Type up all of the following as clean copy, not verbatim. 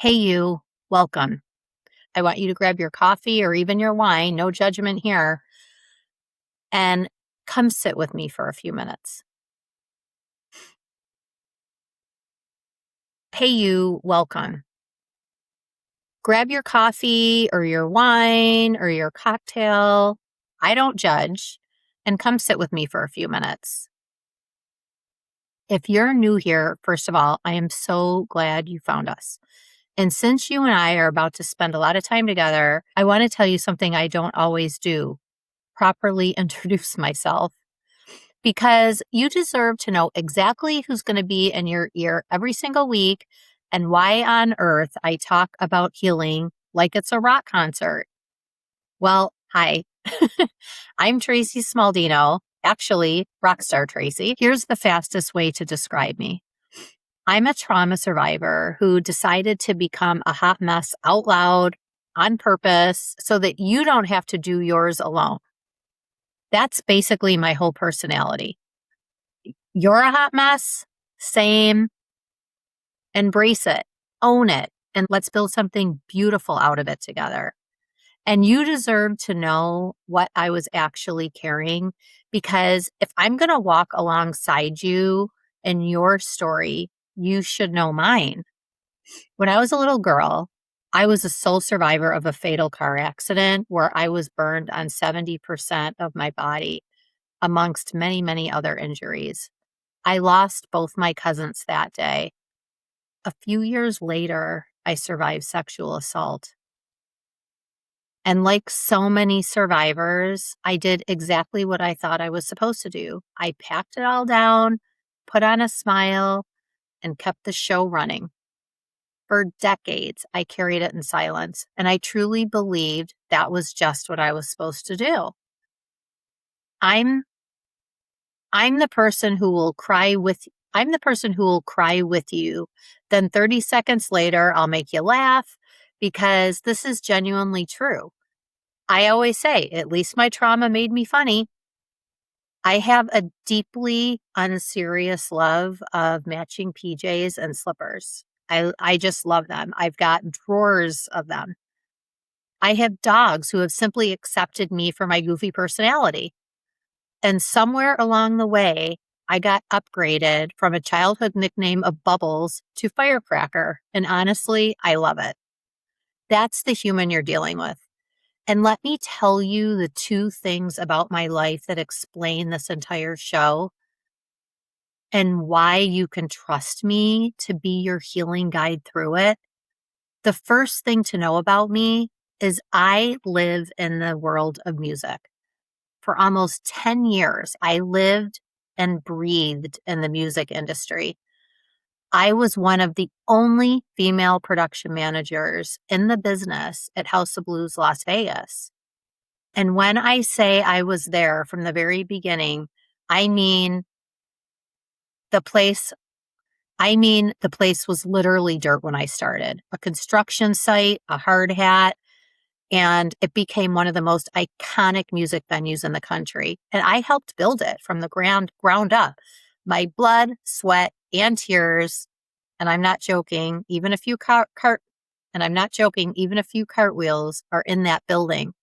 Hey, you, welcome. I want you to grab your coffee or even your wine, no judgment here, and come sit with me for a few minutes. Hey, you, welcome. Grab your coffee or your wine or your cocktail. I don't judge, and come sit with me for a few minutes. If you're new here, first of all, I am so glad you found us. And since you and I are about to spend a lot of time together, I want to tell you something I don't always do: properly introduce myself. Because you deserve to know exactly who's going to be in your ear every single week and why on earth I talk about healing like it's a rock concert. Well, hi, I'm Tracy Smaldino, actually, Rockstar Tracy. Here's the fastest way to describe me. I'm a trauma survivor who decided to become a hot mess out loud on purpose so that you don't have to do yours alone. That's basically my whole personality. You're a hot mess? Same. Embrace it, own it, and let's build something beautiful out of it together. And you deserve to know what I was actually carrying, because if I'm going to walk alongside you in your story, you should know mine. When I was a little girl, I was a sole survivor of a fatal car accident where I was burned on 70% of my body, amongst many, many other injuries. I lost both my cousins that day. A few years later, I survived sexual assault. And like so many survivors, I did exactly what I thought I was supposed to do. I packed it all down, put on a smile, and kept the show running. For decades, I carried it in silence, and I truly believed that was just what I was supposed to do. I'm I'm the person who will cry with I'm the person who will cry with you. Then 30 seconds later, I'll make you laugh, because this is genuinely true. I always say, at least my trauma made me funny. I have a deeply unserious love of matching PJs and slippers. I just love them. I've got drawers of them. I have dogs who have simply accepted me for my goofy personality. And somewhere along the way, I got upgraded from a childhood nickname of Bubbles to Firecracker. And honestly, I love it. That's the human you're dealing with. And let me tell you the two things about my life that explain this entire show and why you can trust me to be your healing guide through it. The first thing to know about me is I live in the world of music. For almost 10 years, I lived and breathed in the music industry. I was one of the only female production managers in the business at House of Blues Las Vegas. And when I say I was there from the very beginning, I mean the place the place was literally dirt when I started. A construction site, a hard hat, and it became one of the most iconic music venues in the country. And I helped build it from the ground up. My blood, sweat, and tears, and I'm not joking, even a few cartwheels are in that building.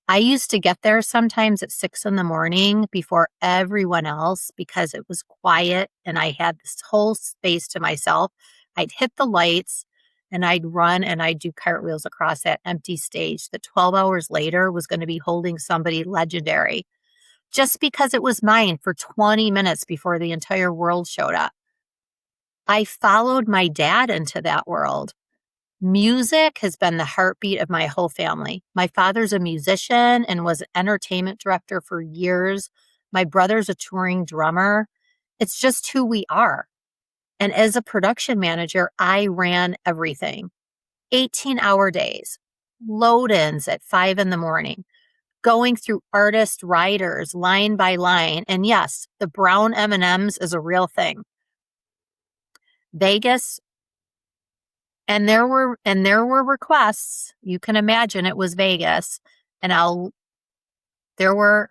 I used to get there sometimes at 6 a.m. before everyone else because it was quiet and I had this whole space to myself. I'd hit the lights and I'd run and I'd do cartwheels across that empty stage that 12 hours later was going to be holding somebody legendary, just because it was mine for 20 minutes before the entire world showed up. I followed my dad into that world. Music has been the heartbeat of my whole family. My father's a musician and was an entertainment director for years. My brother's a touring drummer. It's just who we are. And as a production manager, I ran everything. 18-hour days, load-ins at 5 a.m, going through artist riders line by line. And yes, the brown M&Ms is a real thing. Vegas. And there were requests. You can imagine it was Vegas. And there were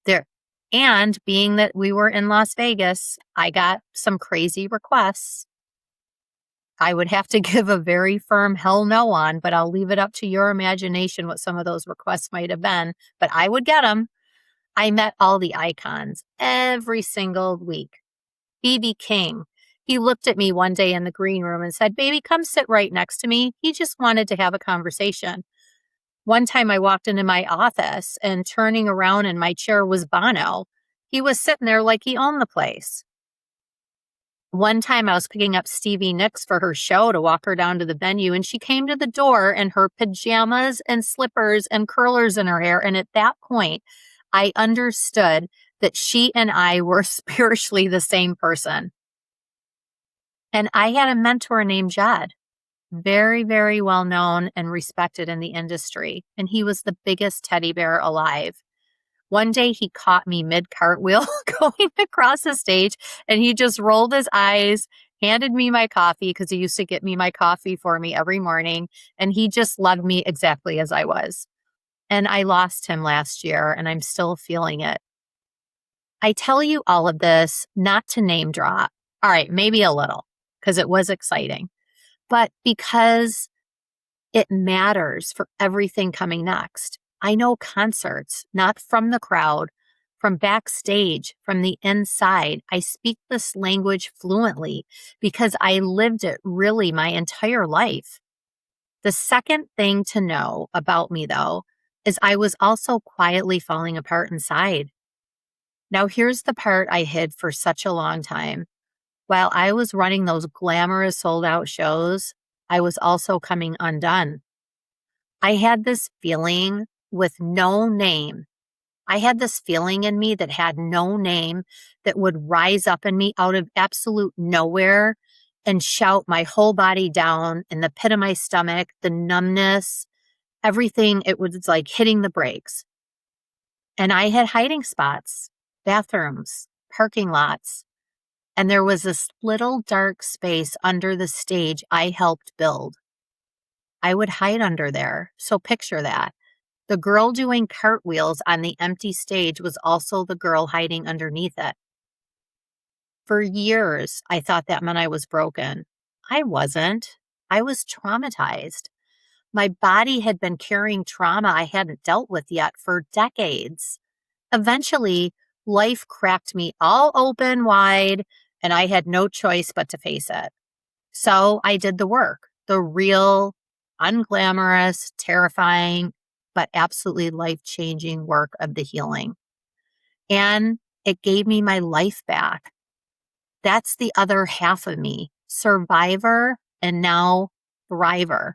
there and being that we were in Las Vegas, I got some crazy requests. I would have to give a very firm hell no on, but I'll leave it up to your imagination what some of those requests might have been, but I would get them. I met all the icons every single week. B.B. King. He looked at me one day in the green room and said, "Baby, come sit right next to me." He just wanted to have a conversation. One time I walked into my office and turning around in my chair was Bono. He was sitting there like he owned the place. One time I was picking up Stevie Nicks for her show to walk her down to the venue, and she came to the door in her pajamas and slippers and curlers in her hair. And at that point, I understood that she and I were spiritually the same person. And I had a mentor named Jed, very, very well known and respected in the industry. And he was the biggest teddy bear alive. One day he caught me mid-cartwheel going across the stage, and he just rolled his eyes, handed me my coffee because he used to get me my coffee for me every morning. And he just loved me exactly as I was. And I lost him last year, and I'm still feeling it. I tell you all of this not to name drop. All right, maybe a little, because it was exciting, but because it matters for everything coming next. I know concerts, not from the crowd, from backstage, from the inside. I speak this language fluently because I lived it really my entire life. The second thing to know about me, though, is I was also quietly falling apart inside. Now, here's the part I hid for such a long time. While I was running those glamorous sold-out shows, I was also coming undone. I had this feeling with no name. I had this feeling in me that had no name that would rise up in me out of absolute nowhere and shout my whole body down in the pit of my stomach, the numbness, everything. It was like hitting the brakes. And I had hiding spots, bathrooms, parking lots. And there was this little dark space under the stage I helped build. I would hide under there. So picture that. The girl doing cartwheels on the empty stage was also the girl hiding underneath it. For years, I thought that meant I was broken. I wasn't. I was traumatized. My body had been carrying trauma I hadn't dealt with yet for decades. Eventually, life cracked me all open wide, and I had no choice but to face it. So I did the work, the real, unglamorous, terrifying, but absolutely life-changing work of the healing. And it gave me my life back. That's the other half of me, survivor and now thriver.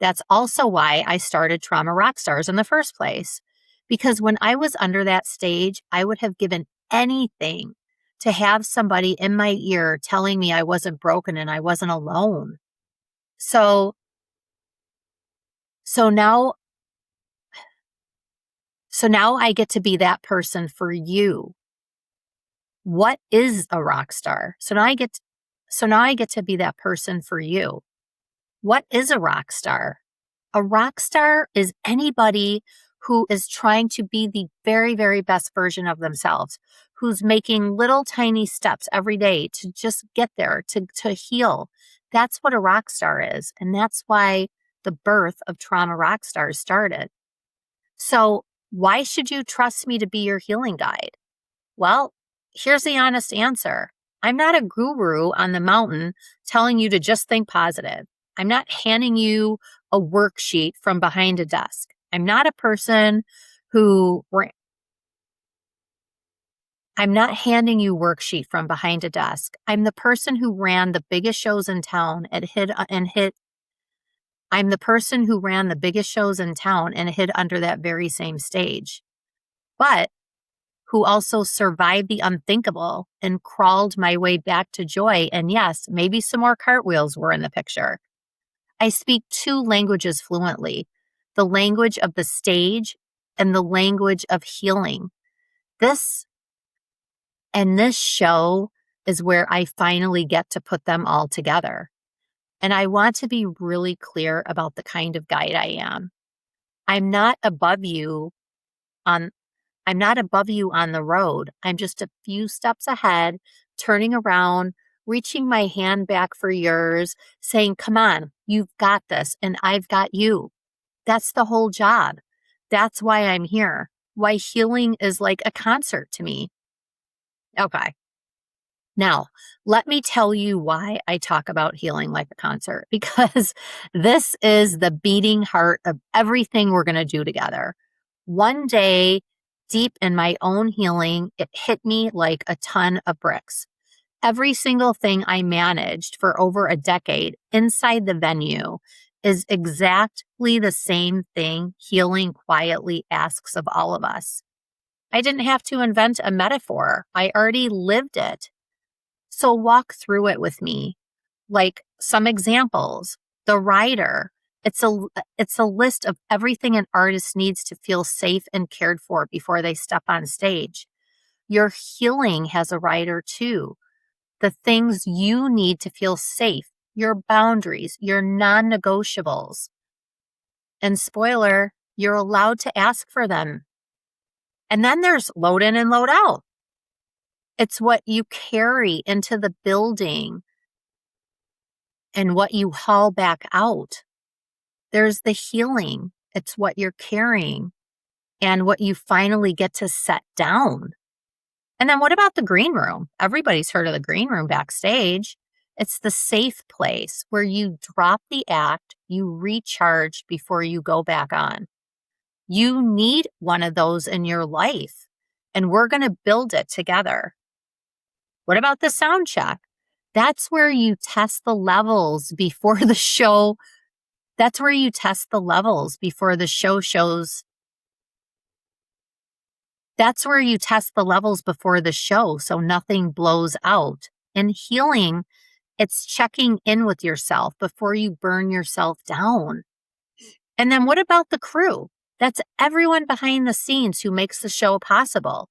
That's also why I started Trauma Rockstars in the first place. Because when I was under that stage, I would have given anything to have somebody in my ear telling me I wasn't broken and I wasn't alone. So now I get to be that person for you. What is a rock star? So now I get to be that person for you. What is a rock star? A rock star is anybody who is trying to be the very, very best version of themselves, who's making little tiny steps every day to just get there, to heal. That's what a rock star is. And that's why the birth of Trauma Rock Stars started. So why should you trust me to be your healing guide? Well, here's the honest answer. I'm not a guru on the mountain telling you to just think positive. I'm not handing you a worksheet from behind a desk. I'm not a person who, I'm not handing you worksheet from behind a desk. I'm the person who ran the biggest shows in town I'm the person who ran the biggest shows in town and hid under that very same stage, but who also survived the unthinkable and crawled my way back to joy. And yes, maybe some more cartwheels were in the picture. I speak two languages fluently, the language of the stage and the language of healing. This show is where I finally get to put them all together. And I want to be really clear about the kind of guide I am. I'm not above you on the road. I'm just a few steps ahead, turning around, reaching my hand back for yours, saying, come on, you've got this, and I've got you. That's the whole job. That's why I'm here. Why healing is like a concert to me. Okay. Now, let me tell you why I talk about healing like a concert, because this is the beating heart of everything we're going to do together. One day, deep in my own healing, it hit me like a ton of bricks. Every single thing I managed for over a decade inside the venue is exactly the same thing healing quietly asks of all of us. I didn't have to invent a metaphor. I already lived it. So walk through it with me. Like some examples, the rider. It's a list of everything an artist needs to feel safe and cared for before they step on stage. Your healing has a rider too. The things you need to feel safe, your boundaries, your non-negotiables. And spoiler, you're allowed to ask for them. And then there's load in and load out. It's what you carry into the building and what you haul back out. There's the healing. It's what you're carrying and what you finally get to set down. And then what about the green room? Everybody's heard of the green room backstage. It's the safe place where you drop the act, you recharge before you go back on. You need one of those in your life, and we're going to build it together. What about the sound check? That's where you test the levels before the show. That's where you test the levels before the show shows. That's where you test the levels before the show so nothing blows out. In healing, it's checking in with yourself before you burn yourself down. And then what about the crew? That's everyone behind the scenes who makes the show possible.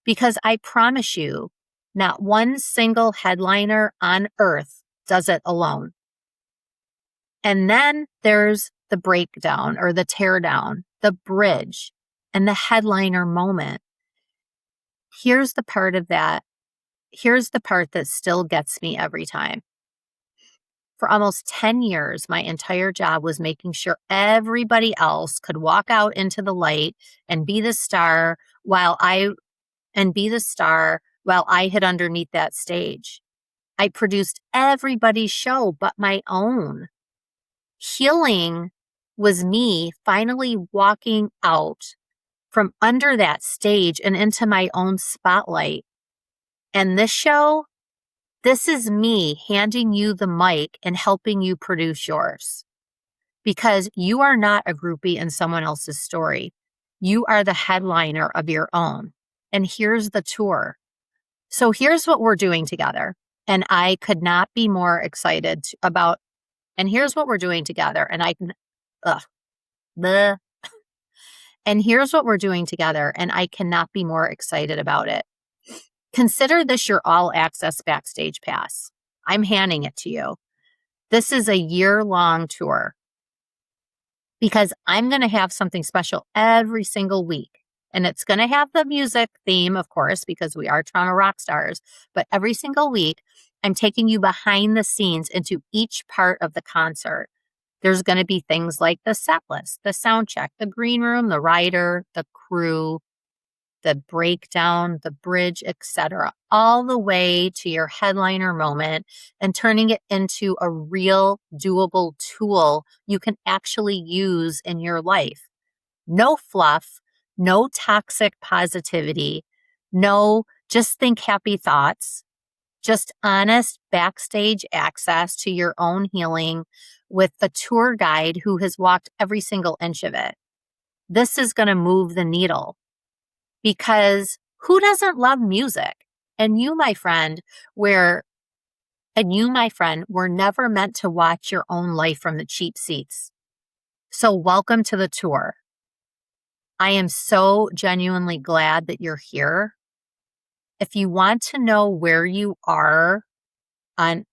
Because I promise you, not one single headliner on earth does it alone. And then there's the breakdown or the teardown, the bridge, and the headliner moment. Here's the part of that. Here's the part that still gets me every time. For almost 10 years, my entire job was making sure everybody else could walk out into the light and be the star while I hid underneath that stage. I produced everybody's show but my own. Healing was me finally walking out from under that stage and into my own spotlight. And this show, this is me handing you the mic and helping you produce yours. Because you are not a groupie in someone else's story. You are the headliner of your own. And here's the tour. So here's what we're doing together. And I could not be more excited about, and here's what we're doing together. And and here's what we're doing together. And I cannot be more excited about it. Consider this your all access backstage pass. I'm handing it to you. This is a year-long tour because I'm going to have something special every single week. And it's going to have the music theme, of course, because we are trauma rock stars. But every single week, I'm taking you behind the scenes into each part of the concert. There's going to be things like the set list, the sound check, the green room, the rider, the crew, the breakdown, the bridge, etc., all the way to your headliner moment and turning it into a real doable tool you can actually use in your life. No fluff, no toxic positivity, no just think happy thoughts, just honest backstage access to your own healing with a tour guide who has walked every single inch of it. This is going to move the needle. Because who doesn't love music? And you, my friend, were never meant to watch your own life from the cheap seats. So welcome to the tour. I am so genuinely glad that you're here. If you want to know where you are on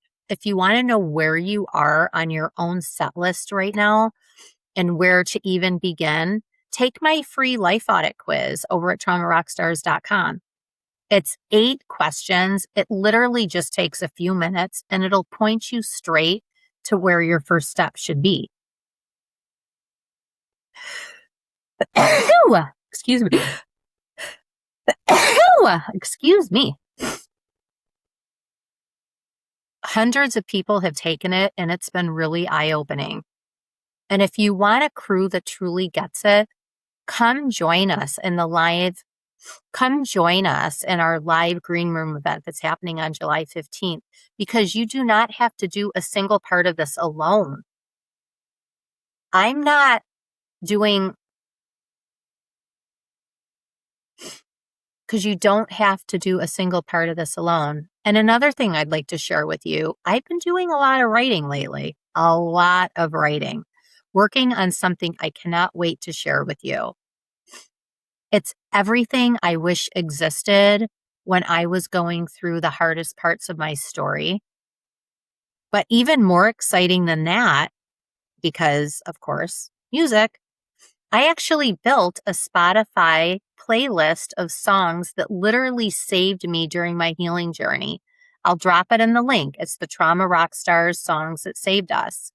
your own set list right now and where to even begin, take my free life audit quiz over at traumarockstars.com. It's 8 questions. It literally just takes a few minutes, and it'll point you straight to where your first step should be. Excuse me. Excuse me. Hundreds of people have taken it, and it's been really eye-opening. And if you want a crew that truly gets it, come join us in our live green room event that's happening on July 15th, because you do not have to do a single part of this alone. I'm not doing, because you don't have to do a single part of this alone. And another thing I'd like to share with you, I've been doing a lot of writing lately, a lot of writing, working on something I cannot wait to share with you. It's everything I wish existed when I was going through the hardest parts of my story. But even more exciting than that, because of course, music, I actually built a Spotify playlist of songs that literally saved me during my healing journey. I'll drop it in the link. It's the Trauma Rock Stars songs that saved us.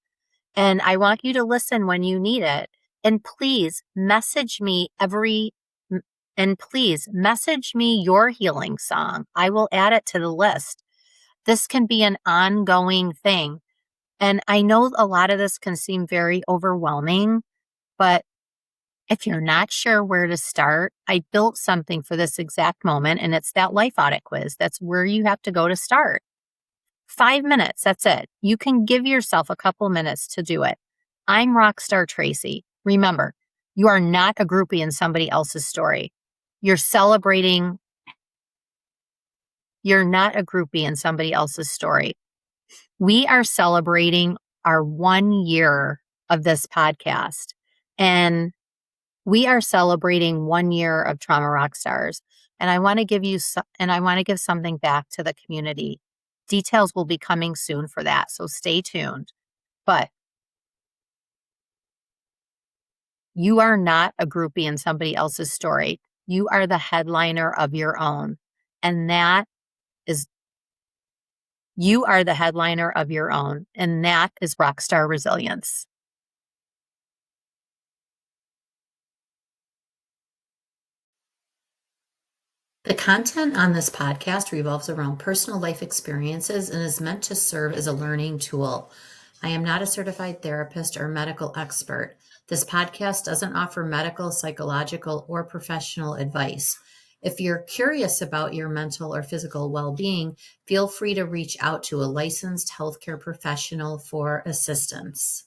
And I want you to listen when you need it. And please message me your healing song. I will add it to the list. This can be an ongoing thing. And I know a lot of this can seem very overwhelming, but if you're not sure where to start, I built something for this exact moment, and it's that life audit quiz. That's where you have to go to start. 5 minutes, that's it. You can give yourself a couple minutes to do it. I'm Rockstar Tracy. Remember, you are not a groupie in somebody else's story. You're not a groupie in somebody else's story. We are celebrating our 1 year of this podcast, and we are celebrating 1 year of Trauma Rock Stars. And I want to give something back to the community. Details will be coming soon for that, so stay tuned. But you are not a groupie in somebody else's story. You are the headliner of your own. And you are the headliner of your own. And that is Rockstar Resilience. The content on this podcast revolves around personal life experiences and is meant to serve as a learning tool. I am not a certified therapist or medical expert. This podcast doesn't offer medical, psychological, or professional advice. If you're curious about your mental or physical well-being, feel free to reach out to a licensed healthcare professional for assistance.